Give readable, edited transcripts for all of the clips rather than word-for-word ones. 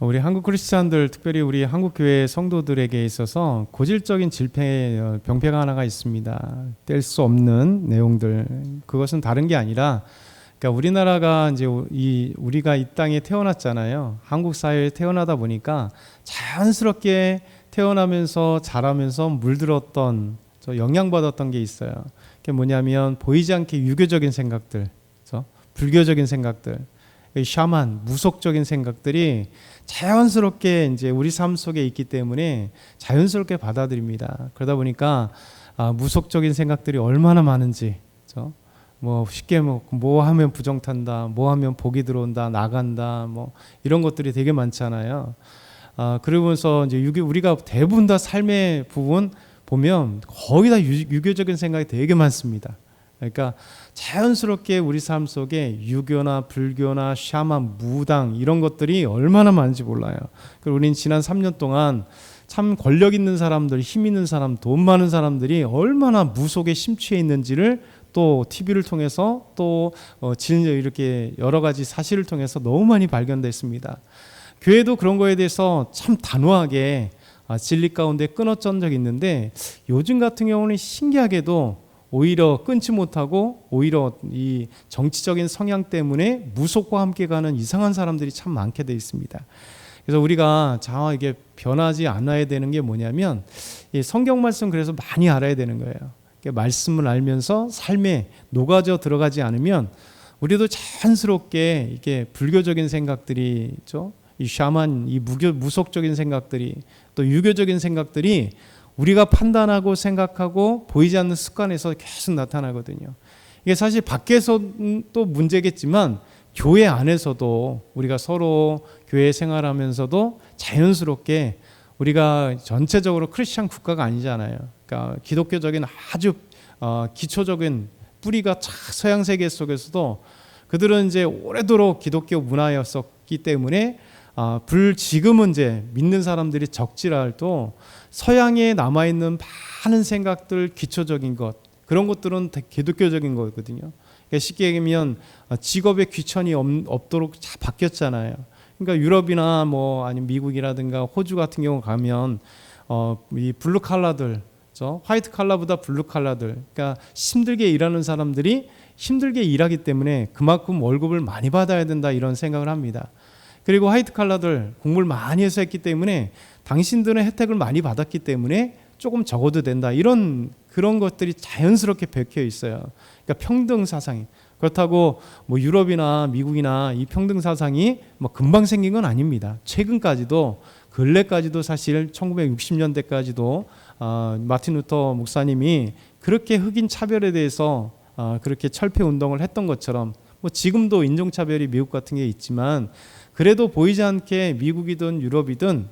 우리 한국 크리스찬들, 특별히 우리 한국 교회 성도들에게 있어서 고질적인 질병, 병폐가 하나가 있습니다. 뗄 수 없는 내용들. 그것은 다른 게 아니라, 그러니까 우리나라가 이제 우리가 이 땅에 태어났잖아요. 한국 사회에 태어나다 보니까 자연스럽게 태어나면서 자라면서 물들었던, 영향받았던 게 있어요. 그게 뭐냐면 보이지 않게 유교적인 생각들, 그렇죠? 불교적인 생각들, 샤만, 무속적인 생각들이 자연스럽게 이제 우리 삶 속에 있기 때문에 자연스럽게 받아들입니다. 그러다 보니까 무속적인 생각들이 얼마나 많은지, 그렇죠? 뭐 쉽게 뭐 하면 부정 탄다, 뭐 하면 복이 들어온다, 나간다, 뭐 이런 것들이 되게 많잖아요. 그러면서 이제 우리가 대부분 다 삶의 부분 보면 거의 다 유교적인 생각이 되게 많습니다. 그러니까 자연스럽게 우리 삶 속에 유교나 불교나 샤만, 무당 이런 것들이 얼마나 많은지 몰라요. 그리고 우리는 지난 3년 동안 참 권력 있는 사람들, 힘 있는 사람, 돈 많은 사람들이 얼마나 무속에 심취해 있는지를 또 TV를 통해서 또 이렇게 여러 가지 사실을 통해서 너무 많이 발견됐습니다. 교회도 그런 거에 대해서 참 단호하게 진리 가운데 끊어진 적이 있는데, 요즘 같은 경우는 신기하게도 오히려 끊지 못하고 오히려 이 정치적인 성향 때문에 무속과 함께 가는 이상한 사람들이 참 많게 돼 있습니다. 그래서 우리가 이게 변하지 않아야 되는 게 뭐냐면, 이 성경 말씀 그래서 많이 알아야 되는 거예요. 말씀을 알면서 삶에 녹아져 들어가지 않으면 우리도 자연스럽게 이게 불교적인 생각들이 있죠. 이 샤만, 이 무속적인 생각들이, 또 유교적인 생각들이 우리가 판단하고 생각하고 보이지 않는 습관에서 계속 나타나거든요. 이게 사실 밖에서도 문제겠지만 교회 안에서도 우리가 서로 교회 생활하면서도 자연스럽게, 우리가 전체적으로 크리스천 국가가 아니잖아요. 그러니까 기독교적인 아주 기초적인 뿌리가 서양 세계 속에서도 그들은 이제 오래도록 기독교 문화였었기 때문에 지금은 이제 믿는 사람들이 적지라도 서양에 남아있는 많은 생각들, 기초적인 것, 그런 것들은 기독교적인 거거든요. 그러니까 쉽게 얘기하면 직업에 귀천이 없도록 바뀌었잖아요. 그러니까 유럽이나 뭐 아니면 미국이라든가 호주 같은 경우 가면 이 블루 칼라들, 그렇죠? 화이트 칼라보다 블루 칼라들, 그러니까 힘들게 일하는 사람들이 힘들게 일하기 때문에 그만큼 월급을 많이 받아야 된다, 이런 생각을 합니다. 그리고 화이트 칼라들 공부를 많이 해서 했기 때문에 당신들은 혜택을 많이 받았기 때문에 조금 적어도 된다, 그런 것들이 자연스럽게 베껴 있어요. 그러니까 평등 사상이. 그렇다고 뭐 유럽이나 미국이나 이 평등 사상이 뭐 금방 생긴 건 아닙니다. 최근까지도, 근래까지도 사실 1960년대까지도 마틴 루터 목사님이 그렇게 흑인 차별에 대해서 그렇게 철폐 운동을 했던 것처럼, 뭐 지금도 인종차별이 미국 같은 게 있지만 그래도 보이지 않게 미국이든 유럽이든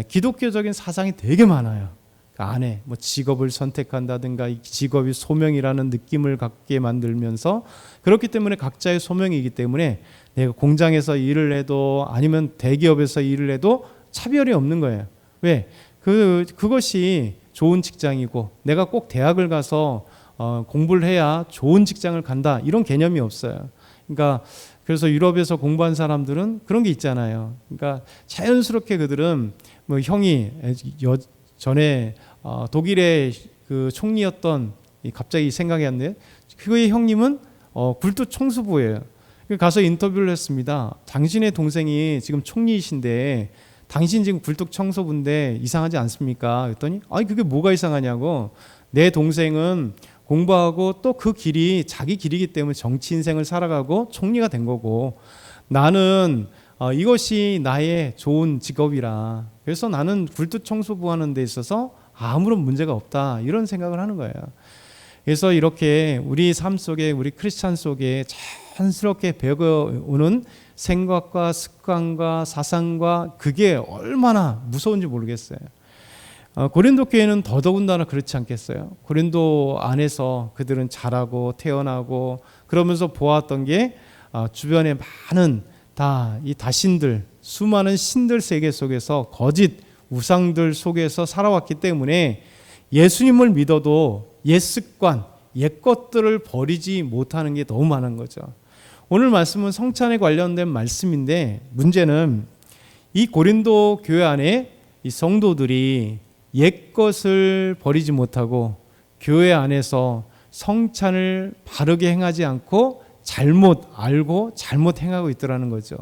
기독교적인 사상이 되게 많아요. 그 안에 뭐 직업을 선택한다든가 이 직업이 소명이라는 느낌을 갖게 만들면서, 그렇기 때문에 각자의 소명이기 때문에 내가 공장에서 일을 해도 아니면 대기업에서 일을 해도 차별이 없는 거예요. 왜? 그것이 좋은 직장이고 내가 꼭 대학을 가서 공부를 해야 좋은 직장을 간다, 이런 개념이 없어요. 그러니까 그래서 유럽에서 공부한 사람들은 그런 게 있잖아요. 그러니까 자연스럽게 그들은 뭐 형이 전에 독일의 그 총리였던, 갑자기 생각이 안 나요. 그의 형님은 굴뚝 청소부예요. 가서 인터뷰를 했습니다. 당신의 동생이 지금 총리이신데 당신 지금 굴뚝 청소부인데 이상하지 않습니까? 그랬더니 그게 뭐가 이상하냐고. 내 동생은 공부하고 또 그 길이 자기 길이기 때문에 정치 인생을 살아가고 총리가 된 거고, 나는 이것이 나의 좋은 직업이라, 그래서 나는 굴뚝 청소부 하는 데 있어서 아무런 문제가 없다, 이런 생각을 하는 거예요. 그래서 이렇게 우리 삶 속에, 우리 크리스찬 속에 자연스럽게 배워오는 생각과 습관과 사상과, 그게 얼마나 무서운지 모르겠어요. 고린도 교회는 더더군다나 그렇지 않겠어요? 고린도 안에서 그들은 자라고 태어나고 그러면서 보았던 게 주변에 많은 이 다신들, 수많은 신들 세계 속에서 거짓 우상들 속에서 살아왔기 때문에 예수님을 믿어도 옛 습관, 옛 것들을 버리지 못하는 게 너무 많은 거죠. 오늘 말씀은 성찬에 관련된 말씀인데, 문제는 이 고린도 교회 안에 이 성도들이 옛 것을 버리지 못하고 교회 안에서 성찬을 바르게 행하지 않고 잘못 알고 잘못 행하고 있더라는 거죠.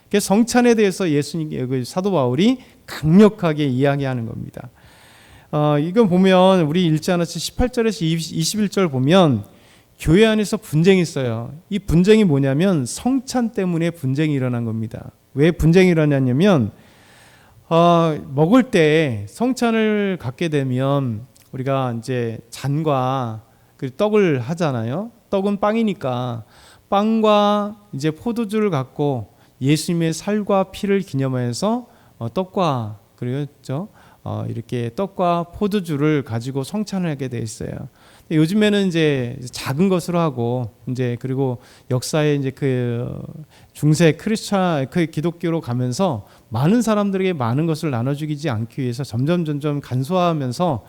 그래서 성찬에 대해서 예수님, 사도 바울이 강력하게 이야기하는 겁니다. 이건 보면 우리 읽지 않았지 18절에서 21절 보면 교회 안에서 분쟁이 있어요. 이 분쟁이 뭐냐면 성찬 때문에 분쟁이 일어난 겁니다. 왜 분쟁이 일어났냐면 먹을 때 성찬을 갖게 되면 우리가 이제 잔과 떡을 하잖아요. 떡은 빵이니까 빵과 이제 포도주를 갖고 예수님의 살과 피를 기념해서 떡과 그렇죠. 이렇게 떡과 포도주를 가지고 성찬을 하게 돼 있어요. 요즘에는 이제 작은 것으로 하고 이제 그리고 역사에 이제 그 중세 크리스찬 그 기독교로 가면서 많은 사람들에게 많은 것을 나눠주지 않기 위해서 점점 간소화하면서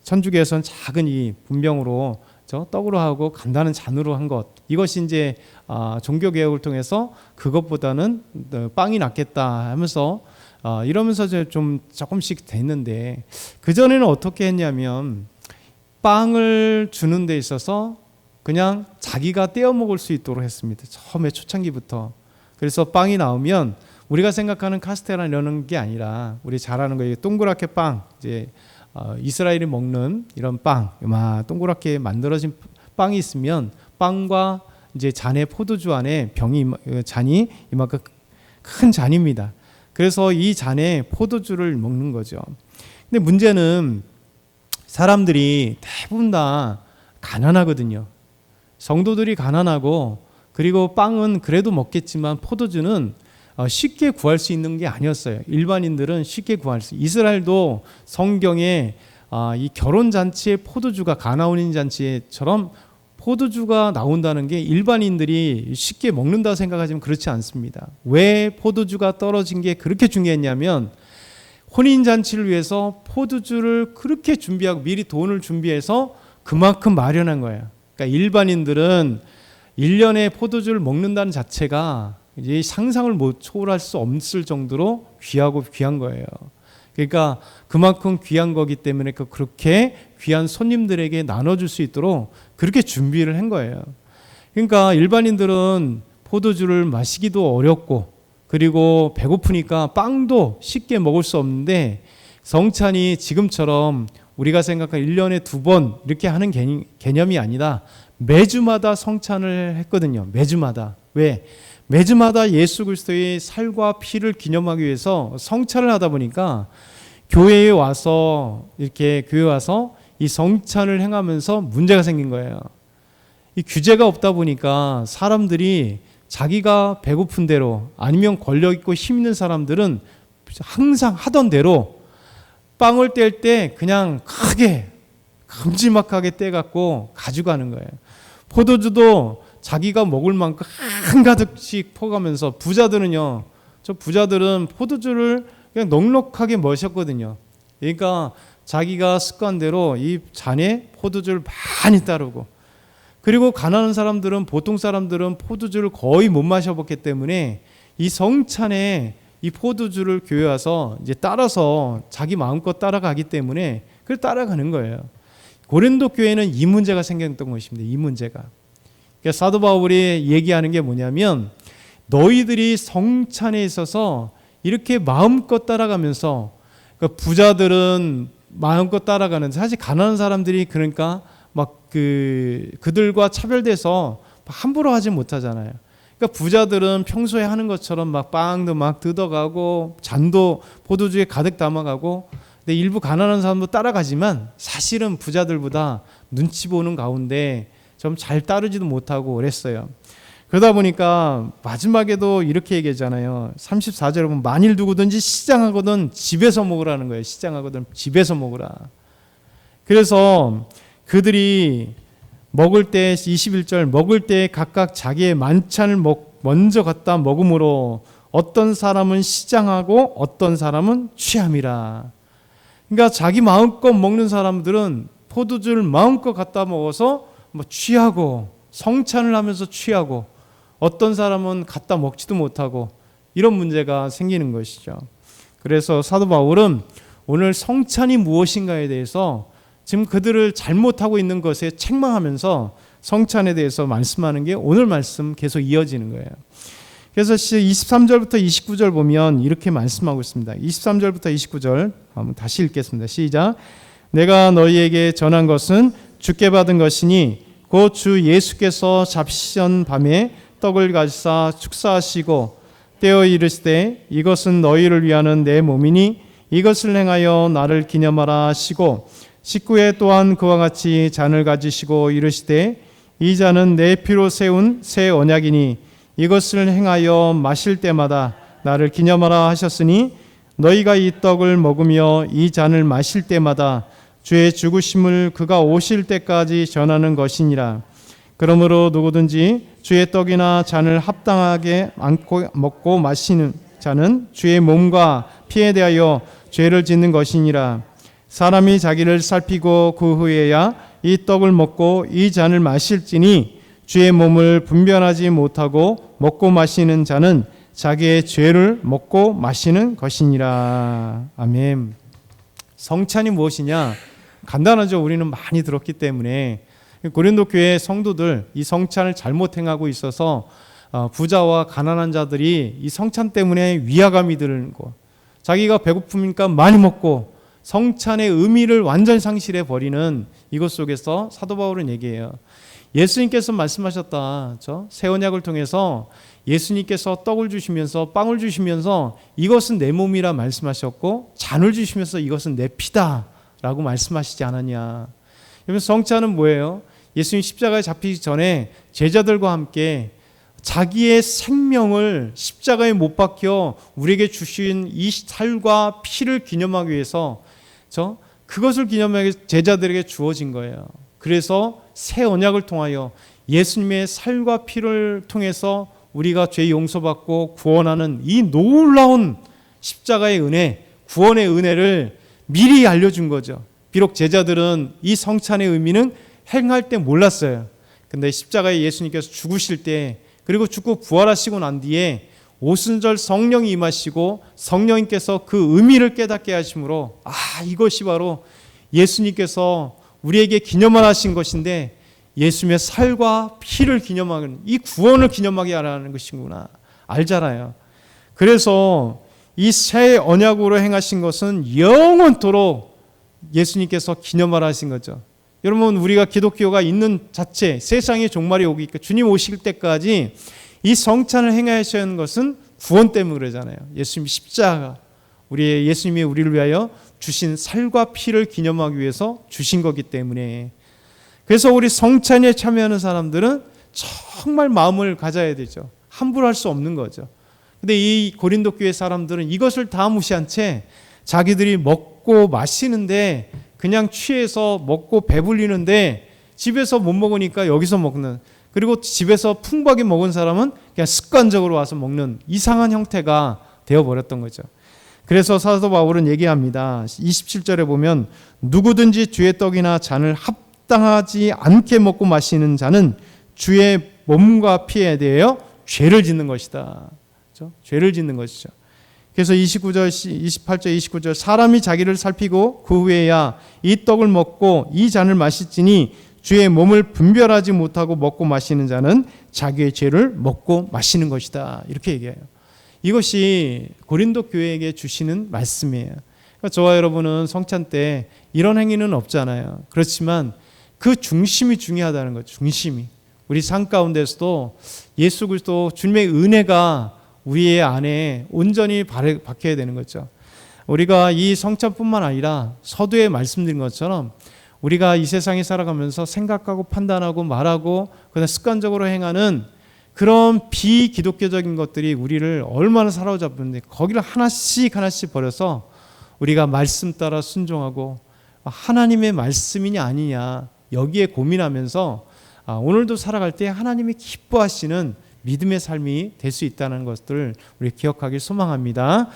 천주교에서는 작은 이 분병으로 떡으로 하고 간단한 잔으로 한 것, 이것이 이제 종교 개혁을 통해서 그것보다는 빵이 낫겠다 하면서 이러면서 좀 조금씩 됐는데, 그 전에는 어떻게 했냐면 빵을 주는 데 있어서 그냥 자기가 떼어 먹을 수 있도록 했습니다. 처음에 초창기부터. 그래서 빵이 나오면 우리가 생각하는 카스테라 이런 게 아니라 우리 잘 아는 거, 동그랗게 빵, 이제 이스라엘이 먹는 이런 빵, 동그랗게 만들어진 빵이 있으면 빵과 이제 잔의 포도주 안에 잔이 이만큼 큰 잔입니다. 그래서 이 잔에 포도주를 먹는 거죠. 근데 문제는 사람들이 대부분 다 가난하거든요. 성도들이 가난하고, 그리고 빵은 그래도 먹겠지만 포도주는 쉽게 구할 수 있는 게 아니었어요. 일반인들은 쉽게 구할 수. 이스라엘도 성경에 이 결혼 잔치에 포도주가 가나온인 잔치처럼 포도주가 나온다는 게 일반인들이 쉽게 먹는다 생각하지만 그렇지 않습니다. 왜 포도주가 떨어진 게 그렇게 중요했냐면 혼인 잔치를 위해서 포도주를 그렇게 준비하고 미리 돈을 준비해서 그만큼 마련한 거예요. 그러니까 일반인들은 1년에 포도주를 먹는다는 자체가 이제 상상을 못 초월할 수 없을 정도로 귀하고 귀한 거예요. 그러니까 그만큼 귀한 거기 때문에 그렇게 귀한 손님들에게 나눠줄 수 있도록 그렇게 준비를 한 거예요. 그러니까 일반인들은 포도주를 마시기도 어렵고, 그리고 배고프니까 빵도 쉽게 먹을 수 없는데, 성찬이 지금처럼 우리가 생각하는 1년에 2번 이렇게 하는 개념이 아니라 매주마다 성찬을 했거든요. 매주마다. 왜? 매주마다 예수 그리스도의 살과 피를 기념하기 위해서 성찬을 하다 보니까 교회에 와서 이 성찬을 행하면서 문제가 생긴 거예요. 이 규제가 없다 보니까 사람들이 자기가 배고픈 대로, 아니면 권력 있고 힘 있는 사람들은 항상 하던 대로 빵을 뗄 때 그냥 크게 큼지막하게 떼갖고 가져가는 거예요. 포도주도 자기가 먹을 만큼 한가득씩 퍼가면서, 부자들은 포도주를 그냥 넉넉하게 마셨거든요. 그러니까 자기가 습관대로 이 잔에 포도주를 많이 따르고, 그리고 가난한 사람들은, 보통 사람들은 포도주를 거의 못 마셔봤기 때문에 이 성찬에 이 포도주를 교회 와서 이제 따라서 자기 마음껏 따라가기 때문에 그걸 따라가는 거예요. 고린도 교회는 이 문제가 생겼던 것입니다. 이 문제가. 그러니까 사도 바울이 얘기하는 게 뭐냐면, 너희들이 성찬에 있어서 이렇게 마음껏 따라가면서, 그러니까 부자들은 마음껏 따라가는데 사실 가난한 사람들이 그러니까 그들과 차별돼서 함부로 하지 못하잖아요. 그러니까 부자들은 평소에 하는 것처럼 빵도 뜯어가고 잔도 포도주에 가득 담아가고, 근데 일부 가난한 사람도 따라가지만 사실은 부자들보다 눈치 보는 가운데 좀 잘 따르지도 못하고 그랬어요. 그러다 보니까 마지막에도 이렇게 얘기하잖아요. 34절에 보면 만일 누구든지 시장하거든 집에서 먹으라는 거예요. 시장하거든 집에서 먹으라. 그래서 그들이 먹을 때, 21절, 먹을 때 각각 자기의 만찬을 먼저 갖다 먹음으로 어떤 사람은 시장하고 어떤 사람은 취함이라. 그러니까 자기 마음껏 먹는 사람들은 포도주를 마음껏 갖다 먹어서 취하고, 성찬을 하면서 취하고, 어떤 사람은 갖다 먹지도 못하고 이런 문제가 생기는 것이죠. 그래서 사도 바울은 오늘 성찬이 무엇인가에 대해서 지금 그들을 잘못하고 있는 것에 책망하면서 성찬에 대해서 말씀하는 게 오늘 말씀 계속 이어지는 거예요. 그래서 23절부터 29절 보면 이렇게 말씀하고 있습니다. 23절부터 29절 한번 다시 읽겠습니다. 시작. 내가 너희에게 전한 것은 주께 받은 것이니 곧 주 예수께서 잡시던 밤에 떡을 가지사 축사하시고 떼어 이르시되 이것은 너희를 위하는 내 몸이니 이것을 행하여 나를 기념하라 하시고 19에 또한 그와 같이 잔을 가지시고 이르시되 이 잔은 내 피로 세운 새 언약이니 이것을 행하여 마실 때마다 나를 기념하라 하셨으니 너희가 이 떡을 먹으며 이 잔을 마실 때마다 주의 죽으심을 그가 오실 때까지 전하는 것이니라. 그러므로 누구든지 주의 떡이나 잔을 합당하게 안고 먹고 마시는 자는 주의 몸과 피에 대하여 죄를 짓는 것이니라. 사람이 자기를 살피고 그 후에야 이 떡을 먹고 이 잔을 마실지니 주의 몸을 분별하지 못하고 먹고 마시는 자는 자기의 죄를 먹고 마시는 것이니라. 아멘. 성찬이 무엇이냐? 간단하죠. 우리는 많이 들었기 때문에. 고린도 교회 성도들 이 성찬을 잘못 행하고 있어서 부자와 가난한 자들이 이 성찬 때문에 위화감이 드는 거. 자기가 배고프니까 많이 먹고 성찬의 의미를 완전 상실해 버리는 이것 속에서 사도 바울은 얘기해요. 예수님께서 말씀하셨다. 새 언약을 통해서 예수님께서 떡을 주시면서 빵을 주시면서 이것은 내 몸이라 말씀하셨고 잔을 주시면서 이것은 내 피다 라고 말씀하시지 않았냐. 여러분 성찬은 뭐예요? 예수님 십자가에 잡히기 전에 제자들과 함께 자기의 생명을 십자가에 못 박혀 우리에게 주신 이 살과 피를 기념하기 위해서 그것을 기념하기 제자들에게 주어진 거예요. 그래서 새 언약을 통하여 예수님의 살과 피를 통해서 우리가 죄 용서받고 구원하는 이 놀라운 십자가의 은혜, 구원의 은혜를 미리 알려준 거죠. 비록 제자들은 이 성찬의 의미는 행할 때 몰랐어요. 근데 십자가에 예수님께서 죽으실 때 그리고 죽고 부활하시고 난 뒤에 오순절 성령이 임하시고 성령님께서 그 의미를 깨닫게 하심으로 이것이 바로 예수님께서 우리에게 기념하신 것인데 예수님의 살과 피를 기념하는 이 구원을 기념하게 하라는 것이구나 알잖아요. 그래서 이 새 언약으로 행하신 것은 영원토록 예수님께서 기념하라 하신 거죠. 여러분 우리가 기독교가 있는 자체 세상의 종말이 오기까 주님 오실 때까지 이 성찬을 행하셔야 하는 것은 구원 때문에 그러잖아요. 예수님이 십자가 예수님이 우리를 위하여 주신 살과 피를 기념하기 위해서 주신 거기 때문에 그래서 우리 성찬에 참여하는 사람들은 정말 마음을 가져야 되죠. 함부로 할 수 없는 거죠. 근데 이 고린도 교회 사람들은 이것을 다 무시한 채 자기들이 먹고 마시는데 그냥 취해서 먹고 배불리는데 집에서 못 먹으니까 여기서 먹는 그리고 집에서 풍부하게 먹은 사람은 그냥 습관적으로 와서 먹는 이상한 형태가 되어버렸던 거죠. 그래서 사도 바울은 얘기합니다. 27절에 보면 누구든지 주의 떡이나 잔을 합당하지 않게 먹고 마시는 자는 주의 몸과 피에 대하여 죄를 짓는 것이다. 그렇죠? 죄를 짓는 것이죠. 그래서 28절 29절 사람이 자기를 살피고 그 후에야 이 떡을 먹고 이 잔을 마실지니 주의 몸을 분별하지 못하고 먹고 마시는 자는 자기의 죄를 먹고 마시는 것이다. 이렇게 얘기해요. 이것이 고린도 교회에게 주시는 말씀이에요. 그러니까 저와 여러분은 성찬 때 이런 행위는 없잖아요. 그렇지만 그 중심이 중요하다는 거죠. 중심이. 우리 삶 가운데서도 예수 그리스도 주님의 은혜가 우리의 안에 온전히 박혀야 되는 거죠. 우리가 이 성찬뿐만 아니라 서두에 말씀드린 것처럼 우리가 이 세상에 살아가면서 생각하고 판단하고 말하고 그다음 습관적으로 행하는 그런 비기독교적인 것들이 우리를 얼마나 사로잡는데 거기를 하나씩 버려서 우리가 말씀 따라 순종하고 하나님의 말씀이냐 아니냐 여기에 고민하면서 오늘도 살아갈 때 하나님이 기뻐하시는 믿음의 삶이 될 수 있다는 것들을 우리 기억하길 소망합니다.